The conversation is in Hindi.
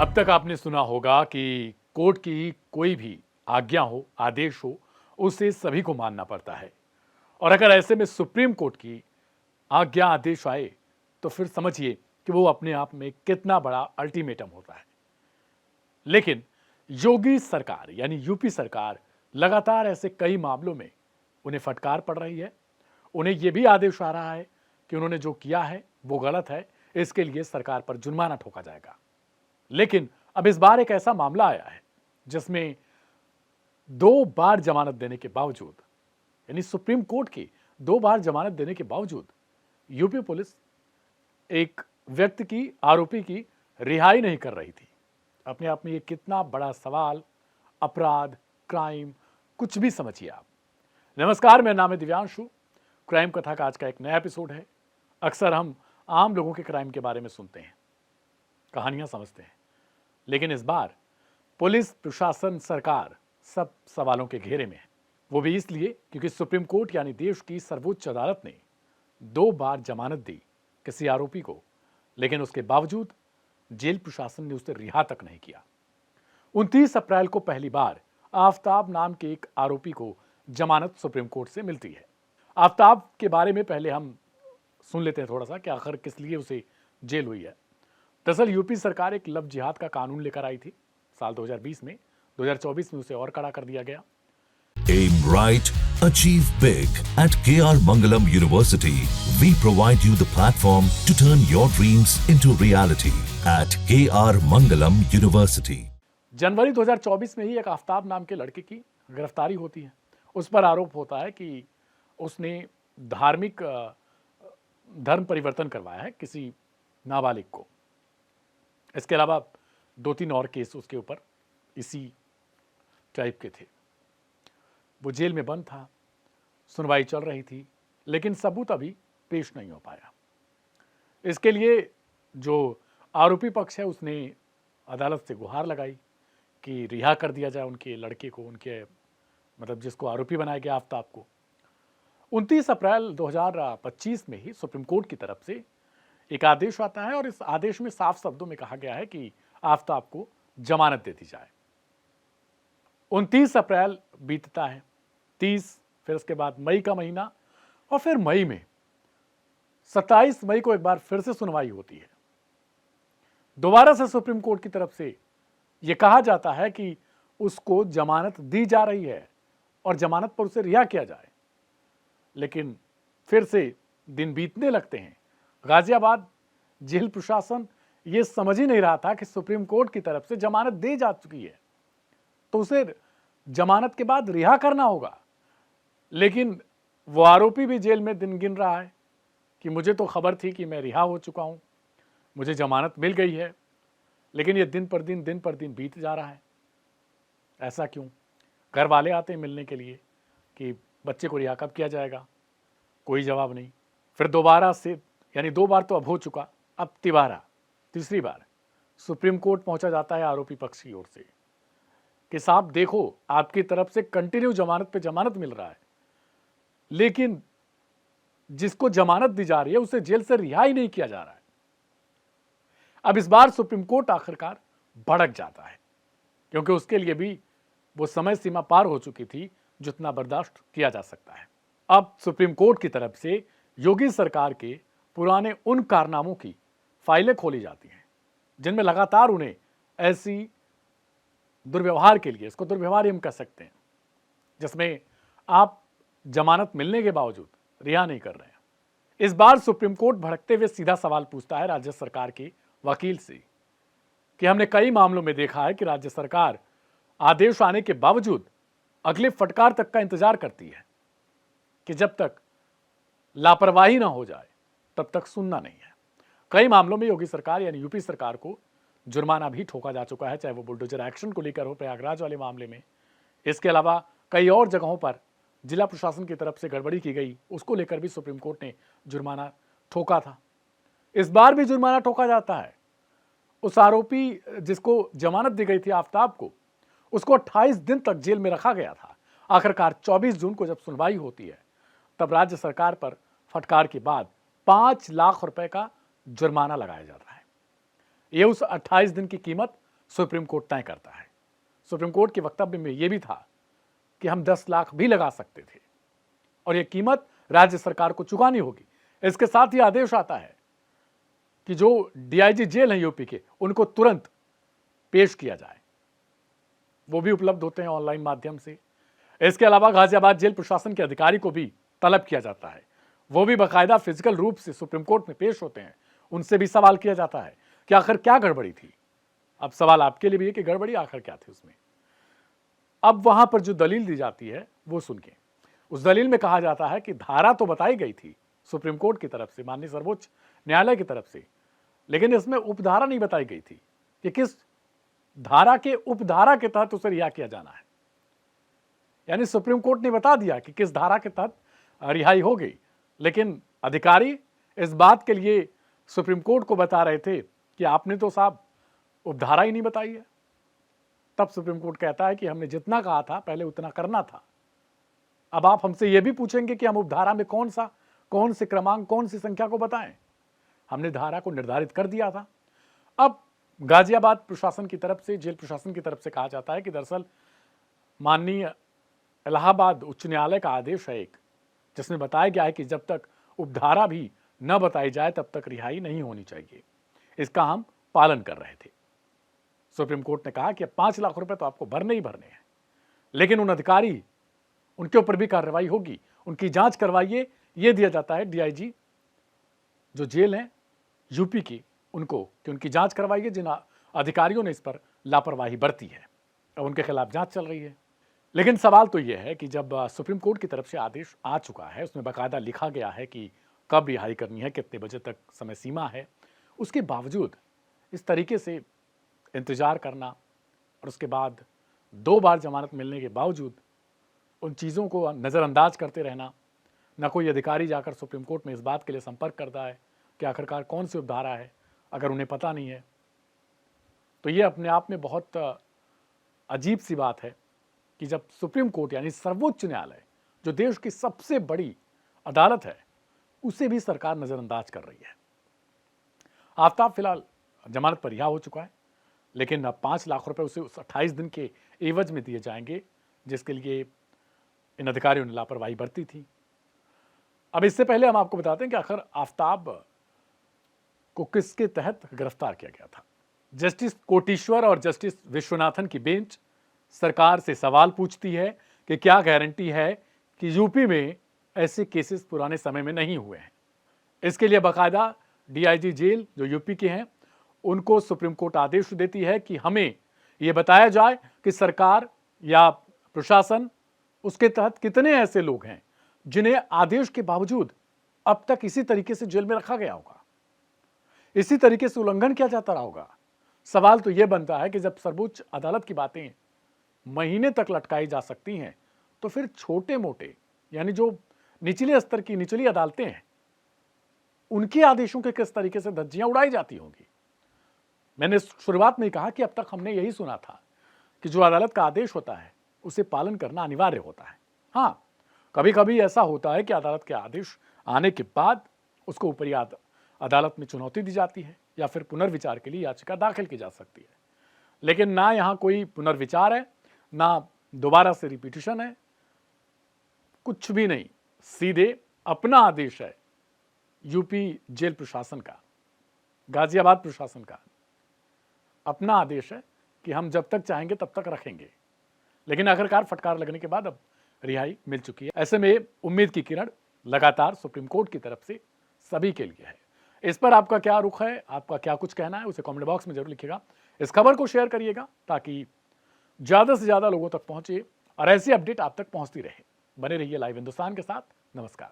अब तक आपने सुना होगा कि कोर्ट की कोई भी आज्ञा हो, आदेश हो, उसे सभी को मानना पड़ता है। और अगर ऐसे में सुप्रीम कोर्ट की आज्ञा आदेश आए तो फिर समझिए कि वो अपने आप में कितना बड़ा अल्टीमेटम होता है। लेकिन योगी सरकार यानी यूपी सरकार लगातार ऐसे कई मामलों में उन्हें फटकार पड़ रही है। उन्हें यह भी आदेश आ रहा है कि उन्होंने जो किया है वो गलत है, इसके लिए सरकार पर जुर्माना ठोका जाएगा। लेकिन अब इस बार एक ऐसा मामला आया है जिसमें 2 बार जमानत देने के बावजूद, यानी सुप्रीम कोर्ट की 2 बार जमानत देने के बावजूद यूपी पुलिस एक व्यक्ति की, आरोपी की रिहाई नहीं कर रही थी। अपने आप में ये कितना बड़ा सवाल, अपराध, क्राइम, कुछ भी समझिए आप। नमस्कार, मेरा नाम है दिव्यांशु। क्राइम कथा का आज का एक नया एपिसोड है। अक्सर हम आम लोगों के क्राइम के बारे में सुनते हैं, कहानियां समझते हैं, लेकिन इस बार पुलिस प्रशासन, सरकार सब सवालों के घेरे में है। वो भी इसलिए क्योंकि सुप्रीम कोर्ट यानी देश की सर्वोच्च अदालत ने 2 बार जमानत दी किसी आरोपी को, लेकिन उसके बावजूद जेल प्रशासन ने उसे रिहा तक नहीं किया। 29 अप्रैल को पहली बार आफताब नाम के एक आरोपी को जमानत सुप्रीम कोर्ट से मिलती है। आफताब के बारे में पहले हम सुन लेते हैं थोड़ा सा कि आखिर किस लिए उसे जेल हुई है। दरअसल यूपी सरकार एक लव जिहाद का कानून लेकर आई थी साल 2020 में। 2024 में उसे और कड़ा कर दिया गया। Aim right, achieve big. At KR Mangalam University, we provide you the platform to turn your dreams into reality. At KR Mangalam University. जनवरी 2024 में ही एक आफताब नाम के लड़के की गिरफ्तारी होती है। उस पर आरोप होता है कि उसने धर्म परिवर्तन करवाया है किसी नाबालिग को। इसके अलावा 2-3 और केस उसके ऊपर इसी टाइप के थे। वो जेल में बंद था, सुनवाई चल रही थी, लेकिन सबूत अभी पेश नहीं हो पाया। इसके लिए जो आरोपी पक्ष है उसने अदालत से गुहार लगाई कि रिहा कर दिया जाए उनके लड़के को, उनके मतलब जिसको आरोपी बनाया गया आफताब को। 29 अप्रैल 2025 में ही सुप्रीम कोर्ट की तरफ से एक आदेश आता है और इस आदेश में साफ शब्दों में कहा गया है कि आफताब को जमानत दे दी जाए। 29 अप्रैल बीतता है, 30, फिर उसके बाद मई का महीना, और फिर मई में 27 मई को एक बार फिर से सुनवाई होती है। दोबारा से सुप्रीम कोर्ट की तरफ से यह कहा जाता है कि उसको जमानत दी जा रही है और जमानत पर उसे रिहा किया जाए। लेकिन फिर से दिन बीतने लगते हैं। गाजियाबाद जेल प्रशासन यह समझ ही नहीं रहा था कि सुप्रीम कोर्ट की तरफ से जमानत दी जा चुकी है तो उसे जमानत के बाद रिहा करना होगा। लेकिन वो आरोपी भी जेल में दिन गिन रहा है कि मुझे तो खबर थी कि मैं रिहा हो चुका हूं, मुझे जमानत मिल गई है, लेकिन ये दिन पर दिन बीत जा रहा है। ऐसा क्यों? घर वाले आते हैं मिलने के लिए कि बच्चे को रिहा कब किया जाएगा, कोई जवाब नहीं। फिर दोबारा से, यानी 2 बार तो अब हो चुका, अब तीसरी बार सुप्रीम कोर्ट पहुंचा जाता है आरोपी पक्ष की ओर से कि साहब देखो, आपकी तरफ से कंटिन्यू जमानत पे जमानत मिल रहा है, लेकिन जिसको जमानत दी जा रही है उसे जेल से रिहा ही नहीं किया जा रहा है। अब इस बार सुप्रीम कोर्ट आखिरकार भड़क जाता है, क्योंकि उसके लिए भी वो समय सीमा पार हो चुकी थी जितना बर्दाश्त किया जा सकता है। अब सुप्रीम कोर्ट की तरफ से योगी सरकार के पुराने उन कारनामों की फाइलें खोली जाती हैं जिनमें लगातार उन्हें ऐसी दुर्व्यवहार के लिए, इसको दुर्व्यवहार ही हम कह सकते हैं, जिसमें आप जमानत मिलने के बावजूद रिहा नहीं कर रहे हैं। इस बार सुप्रीम कोर्ट भड़कते हुए सीधा सवाल पूछता है राज्य सरकार के वकील से कि हमने कई मामलों में देखा है कि राज्य सरकार आदेश आने के बावजूद अगले फटकार तक का इंतजार करती है कि जब तक लापरवाही ना हो जाए तब तक सुनना नहीं है। कई मामलों में योगी सरकार यानी यूपी सरकार को जुर्माना भी ठोका जा चुका है, चाहे वो बुलडोजर एक्शन को लेकर हो, प्रयागराज वाले मामले में। इसके अलावा कई और जगहों पर जिला प्रशासन की तरफ से गड़बड़ी की गई, उसको लेकर भी सुप्रीम कोर्ट ने जुर्माना ठोका था। इस बार भी जुर्माना ठोका जाता है। उस आरोपी जिसको जमानत दी गई थी आफताब को, उसको 28 दिन तक जेल में रखा गया था। आखिरकार 24 जून को जब सुनवाई होती है तब राज्य सरकार पर फटकार के बाद 5 लाख रुपए का जुर्माना लगाया जाता है। यह उस 28 दिन की कीमत सुप्रीम कोर्ट तय करता है। सुप्रीम कोर्ट के वक्तव्य में यह भी था कि हम 10 लाख भी लगा सकते थे और यह कीमत राज्य सरकार को चुकानी होगी। इसके साथ ही आदेश आता है कि जो डीआईजी जेल हैं यूपी के, उनको तुरंत पेश किया जाए। वो भी उपलब्ध होते हैं ऑनलाइन माध्यम से। इसके अलावा गाजियाबाद जेल प्रशासन के अधिकारी को भी तलब किया जाता है। वो भी बाकायदा फिजिकल रूप से सुप्रीम कोर्ट में पेश होते हैं। उनसे भी सवाल किया जाता है कि आखिर क्या गड़बड़ी थी। अब सवाल आपके लिए भी है कि गड़बड़ी आखिर क्या थी उसमें। अब वहां पर जो दलील दी जाती है वो सुन के, उस दलील में कहा जाता है कि धारा तो बताई गई थी सुप्रीम कोर्ट की तरफ से, माननीय सर्वोच्च न्यायालय की तरफ से, लेकिन इसमें उपधारा नहीं बताई गई थी कि किस धारा के उपधारा के तहत उसे रिहा किया जाना है। यानी सुप्रीम कोर्ट ने बता दिया कि किस धारा के तहत रिहाई हो गई, लेकिन अधिकारी इस बात के लिए सुप्रीम कोर्ट को बता रहे थे कि आपने तो साहब उपधारा ही नहीं बताई है। तब सुप्रीम कोर्ट कहता है कि हमने जितना कहा था पहले उतना करना था। अब आप हमसे यह भी पूछेंगे कि हम उपधारा में कौन से क्रमांक, कौन सी संख्या को बताएं। हमने धारा को निर्धारित कर दिया था। अब गाजियाबाद प्रशासन की तरफ से, जेल प्रशासन की तरफ से कहा जाता है कि दरअसल माननीय इलाहाबाद उच्च न्यायालय का आदेश है एक, जिसमें बताया गया है कि जब तक उपधारा भी न बताई जाए तब तक रिहाई नहीं होनी चाहिए। इसका हम पालन कर रहे थे। सुप्रीम कोर्ट ने कहा कि अब 5 लाख रुपए तो आपको भरने ही भरने हैं, लेकिन उन अधिकारी, उनके ऊपर भी कार्रवाई होगी, उनकी जांच करवाइए। यह दिया जाता है डीआईजी जो जेल है यूपी की, उनको कि उनकी जांच करवाइए जिन अधिकारियों ने इस पर लापरवाही बरती है। अब उनके खिलाफ जांच चल रही है। लेकिन सवाल तो यह है कि जब सुप्रीम कोर्ट की तरफ से आदेश आ चुका है, उसमें बाकायदा लिखा गया है कि कब रिहाई करनी है, कितने बजे तक समय सीमा है, उसके बावजूद इस तरीके से इंतजार करना और उसके बाद 2 बार जमानत मिलने के बावजूद उन चीज़ों को नज़रअंदाज करते रहना, न कोई अधिकारी जाकर सुप्रीम कोर्ट में इस बात के लिए संपर्क करता है कि आखिरकार कौन सी उपधारा है, अगर उन्हें पता नहीं है तो ये अपने आप में बहुत अजीब सी बात है कि जब सुप्रीम कोर्ट यानी सर्वोच्च न्यायालय जो देश की सबसे बड़ी अदालत है, उसे भी सरकार नज़रअंदाज कर रही है। आफ्ताब फिलहाल जमानत पर रिहा हो चुका है, लेकिन अब 5 लाख रुपए उसे उस 28 दिन के एवज में दिए जाएंगे जिसके लिए इन अधिकारियों ने लापरवाही बरती थी। अब इससे पहले हम आपको बताते हैं कि आखिर आफ्ताब को किसके तहत गिरफ्तार किया गया था। जस्टिस कोटेश्वर और जस्टिस विश्वनाथन की बेंच सरकार से सवाल पूछती है कि क्या गारंटी है कि यूपी में ऐसे केसेस पुराने समय में नहीं हुए हैं। इसके लिए बाकायदा डीआईजी जेल जो यूपी के हैं, उनको सुप्रीम कोर्ट आदेश देती है कि हमें यह बताया जाए कि सरकार या प्रशासन, उसके तहत कितने ऐसे लोग हैं जिन्हें आदेश के बावजूद अब तक इसी तरीके से जेल में रखा गया होगा, इसी तरीके से उल्लंघन किया जाता रहा होगा। सवाल तो यह बनता है कि जब सर्वोच्च अदालत की बातें महीने तक लटकाई जा सकती हैं, तो फिर छोटे मोटे यानी जो निचले स्तर की निचली अदालतें हैं, उनके आदेशों के किस तरीके से धज्जियां उड़ाई जाती होंगी। मैंने शुरुआत में कहा कि अब तक हमने यही सुना था कि जो अदालत का आदेश होता है उसे पालन करना अनिवार्य होता है। हाँ, कभी कभी ऐसा होता है कि अदालत के आदेश आने के बाद उसको ऊपरी अदालत में चुनौती दी जाती है या फिर पुनर्विचार के लिए याचिका दाखिल की जा सकती है, लेकिन ना यहाँ कोई पुनर्विचार है, ना दोबारा से रिपीटिशन है, कुछ भी नहीं। सीधे अपना आदेश है यूपी जेल प्रशासन का, गाजियाबाद प्रशासन का अपना आदेश है कि हम जब तक चाहेंगे तब तक रखेंगे। लेकिन आखिरकार फटकार लगने के बाद अब रिहाई मिल चुकी है। ऐसे में उम्मीद की किरण लगातार सुप्रीम कोर्ट की तरफ से सभी के लिए है। इस पर आपका क्या रुख है, आपका क्या कुछ कहना है, उसे कमेंट बॉक्स में जरूर लिखिएगा। इस खबर को शेयर करिएगा ताकि ज्यादा से ज्यादा लोगों तक पहुंचे और ऐसी अपडेट आप तक पहुंचती रहे। बने रहिए लाइव हिंदुस्तान के साथ। नमस्कार।